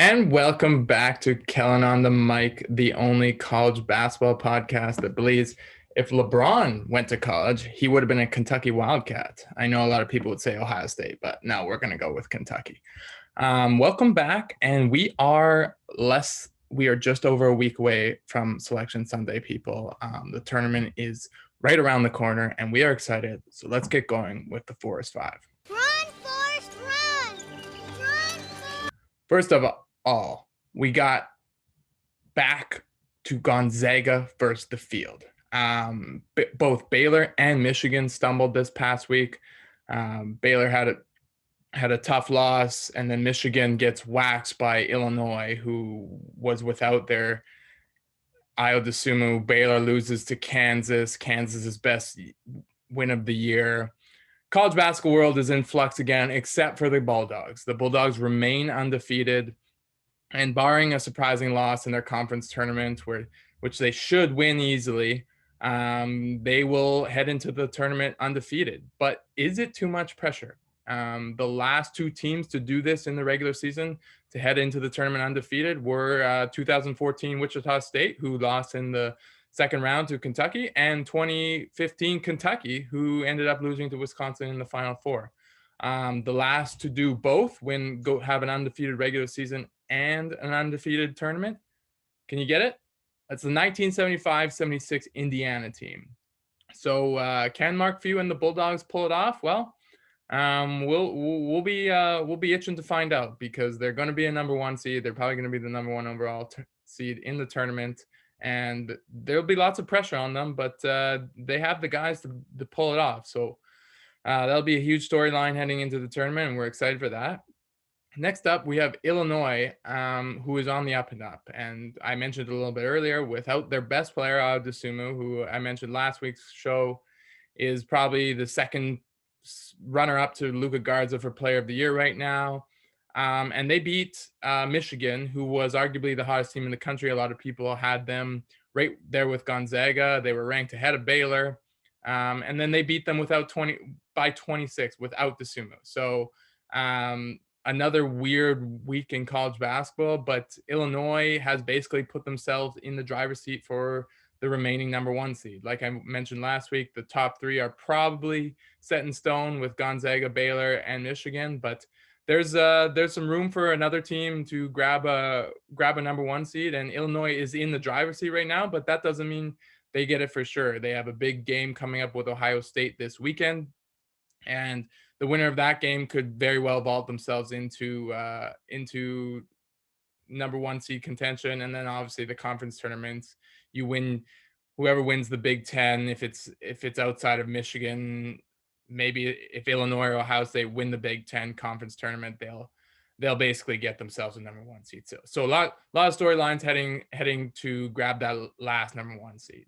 And welcome back to Kellen on the Mic, the only college basketball podcast that believes if LeBron went to college, he would have been a Kentucky Wildcat. I know a lot of people would say Ohio State, but no, we're going to go with Kentucky. Welcome back, and we are just over a week away from Selection Sunday, people. The tournament is right around the corner, and we are excited. So let's get going with the Forest Five. Run, Forrest, run! Run! First of all, we got back to Gonzaga versus the field. Both Baylor and Michigan stumbled this past week. Baylor had a tough loss, and then Michigan gets waxed by Illinois, who was without their Ayo Dosunmu. Baylor loses to Kansas. Kansas's best win of the year. College basketball world is in flux again, except for the Bulldogs. The Bulldogs remain undefeated, and barring a surprising loss in their conference tournament, which they should win easily, they will head into the tournament undefeated. But is it too much pressure? The last two teams to do this in the regular season, to head into the tournament undefeated, were 2014 Wichita State, who lost in the second round to Kentucky, and 2015 Kentucky, who ended up losing to Wisconsin in the Final Four. The last to do both have an undefeated regular season and an undefeated tournament. Can you get it? That's the 1975-76 Indiana team. So can Mark Few and the Bulldogs pull it off? Well, we'll be itching to find out, because they're going to be a number one seed. They're probably going to be the number one overall seed in the tournament, and there'll be lots of pressure on them, but they have the guys to pull it off. So that'll be a huge storyline heading into the tournament, and we're excited for that. Next up, we have Illinois, who is on the up and up. And I mentioned a little bit earlier, without their best player, Ayo Dosunmu, who I mentioned last week's show, is probably the second runner-up to Luka Garza for Player of the Year right now. And they beat Michigan, who was arguably the hottest team in the country. A lot of people had them right there with Gonzaga. They were ranked ahead of Baylor. And then they beat them by 26 without Dosunmu. So another weird week in college basketball, but Illinois has basically put themselves in the driver's seat for the remaining number one seed. Like I mentioned last week, the top three are probably set in stone with Gonzaga, Baylor, and Michigan, but there's some room for another team to grab a number one seed, and Illinois is in the driver's seat right now, but that doesn't mean they get it for sure. They have a big game coming up with Ohio State this weekend, and the winner of that game could very well vault themselves into number one seed contention. And then obviously the conference tournaments, whoever wins the Big Ten. If it's outside of Michigan, maybe if Illinois or Ohio State win the Big Ten conference tournament, they'll basically get themselves a number one seed. So a lot of storylines heading to grab that last number one seed.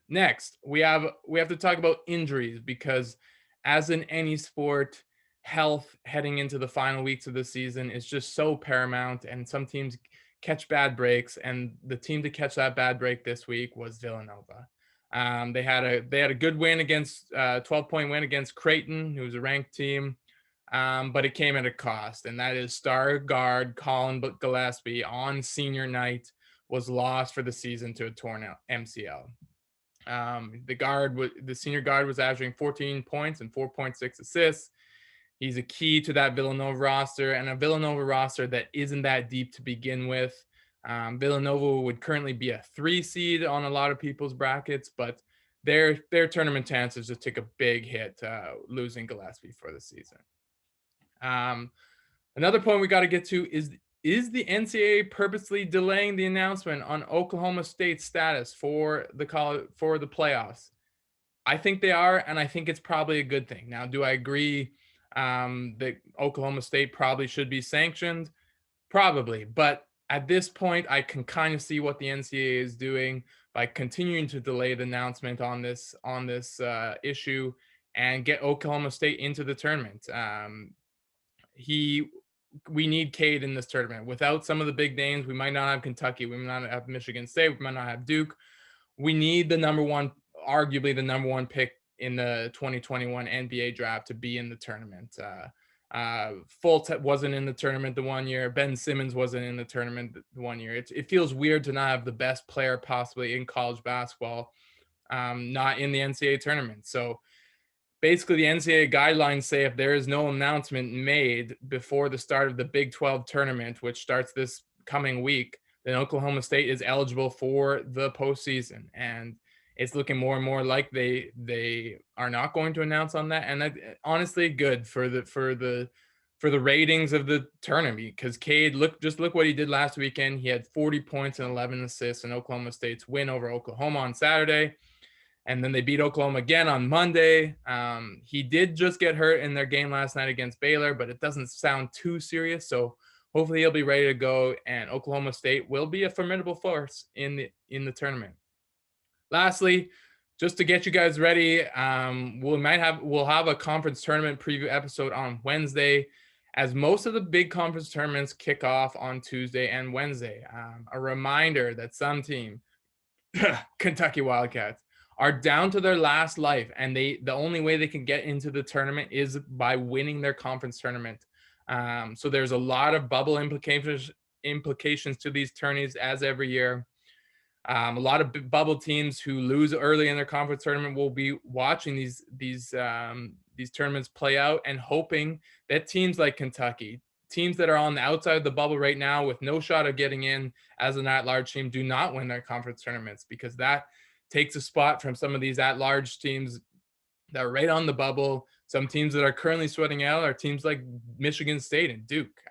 Next, we have to talk about injuries, because as in any sport, health heading into the final weeks of the season is just so paramount, and some teams catch bad breaks, and the team to catch that bad break this week was Villanova. They had a good win against 12-point win against Creighton, who was a ranked team, but it came at a cost, and that is star guard Colin Gillespie on senior night was lost for the season to a torn MCL. The senior guard was averaging 14 points and 4.6 assists. He's a key to that Villanova roster, and a Villanova roster that isn't that deep to begin with. Villanova would currently be a 3 seed on a lot of people's brackets, but their tournament chances just took a big hit, losing Gillespie for the season. Another point we got to get to is the NCAA purposely delaying the announcement on Oklahoma State's status for the playoffs? I think they are, and I think it's probably a good thing. Now, do I agree that Oklahoma State probably should be sanctioned? Probably, but at this point, I can kind of see what the NCAA is doing by continuing to delay the announcement on this issue and get Oklahoma State into the tournament. We need Cade in this tournament. Without some of the big names, we might not have Kentucky, we might not have Michigan State, we might not have Duke. We need arguably the number one pick in the 2021 NBA draft to be in the tournament. Fultz wasn't in the tournament the one year. Ben Simmons wasn't in the tournament the one year. It feels weird to not have the best player possibly in college basketball, not in the NCAA tournament. So basically, the NCAA guidelines say if there is no announcement made before the start of the Big 12 tournament, which starts this coming week, then Oklahoma State is eligible for the postseason. And it's looking more and more like they are not going to announce on that. And that, honestly, good for the ratings of the tournament, because Cade, look what he did last weekend. He had 40 points and 11 assists in Oklahoma State's win over Oklahoma on Saturday. And then they beat Oklahoma again on Monday. He did just get hurt in their game last night against Baylor, but it doesn't sound too serious. So hopefully he'll be ready to go, and Oklahoma State will be a formidable force in the tournament. Lastly, just to get you guys ready, we'll have a conference tournament preview episode on Wednesday, as most of the big conference tournaments kick off on Tuesday and Wednesday. A reminder that some team, Kentucky Wildcats, are down to their last life, and the only way they can get into the tournament is by winning their conference tournament. So there's a lot of bubble implications to these tourneys, as every year. A lot of bubble teams who lose early in their conference tournament will be watching these tournaments play out and hoping that teams like Kentucky, teams that are on the outside of the bubble right now with no shot of getting in as an at-large team, do not win their conference tournaments, because that takes a spot from some of these at-large teams that are right on the bubble. Some teams that are currently sweating out are teams like Michigan State and Duke.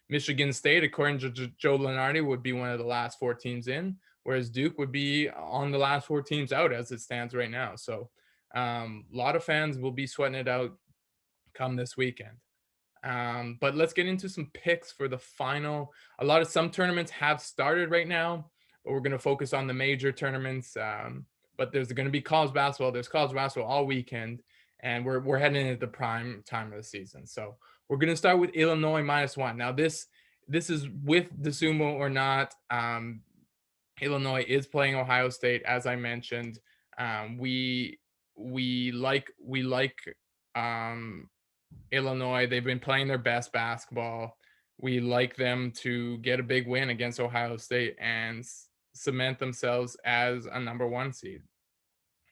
Michigan State, according to Joe Lunardi, would be one of the last 4 teams in, whereas Duke would be on the last 4 teams out as it stands right now. So a lot of fans will be sweating it out come this weekend. But let's get into some picks for the final. Some tournaments have started right now, but we're going to focus on the major tournaments. But there's going to be college basketball. There's college basketball all weekend, and we're heading into the prime time of the season. So we're going to start with Illinois -1. Now this is with DeSumo or not. Illinois is playing Ohio State, as I mentioned. We like Illinois. They've been playing their best basketball. We like them to get a big win against Ohio State and cement themselves as a number 1 seed.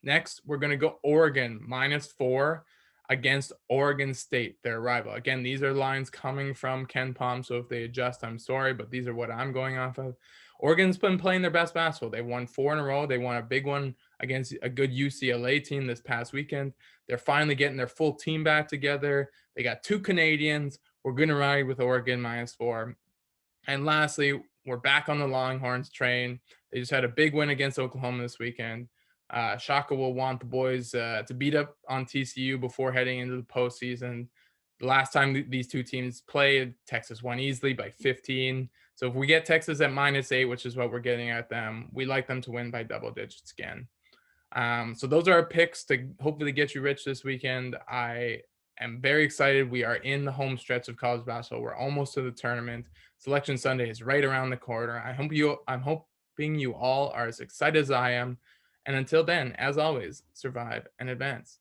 Next, we're going to go Oregon -4 against Oregon State, their rival. Again, these are lines coming from Ken Palm, so if they adjust, I'm sorry, but these are what I'm going off of. Oregon's been playing their best basketball. They won 4 in a row. They won a big one against a good UCLA team this past weekend. They're finally getting their full team back together. They got 2 Canadians. We're going to ride with Oregon -4. And lastly, we're back on the Longhorns train. They just had a big win against Oklahoma this weekend. Shaka will want the boys to beat up on TCU before heading into the postseason. The last time these two teams played, Texas won easily by 15. So if we get Texas at -8, which is what we're getting at them, we like them to win by double digits again. So those are our picks to hopefully get you rich this weekend. I am very excited. We are in the home stretch of college basketball. We're almost to the tournament. Selection Sunday is right around the corner. I'm hoping you all are as excited as I am. And until then, as always, survive and advance.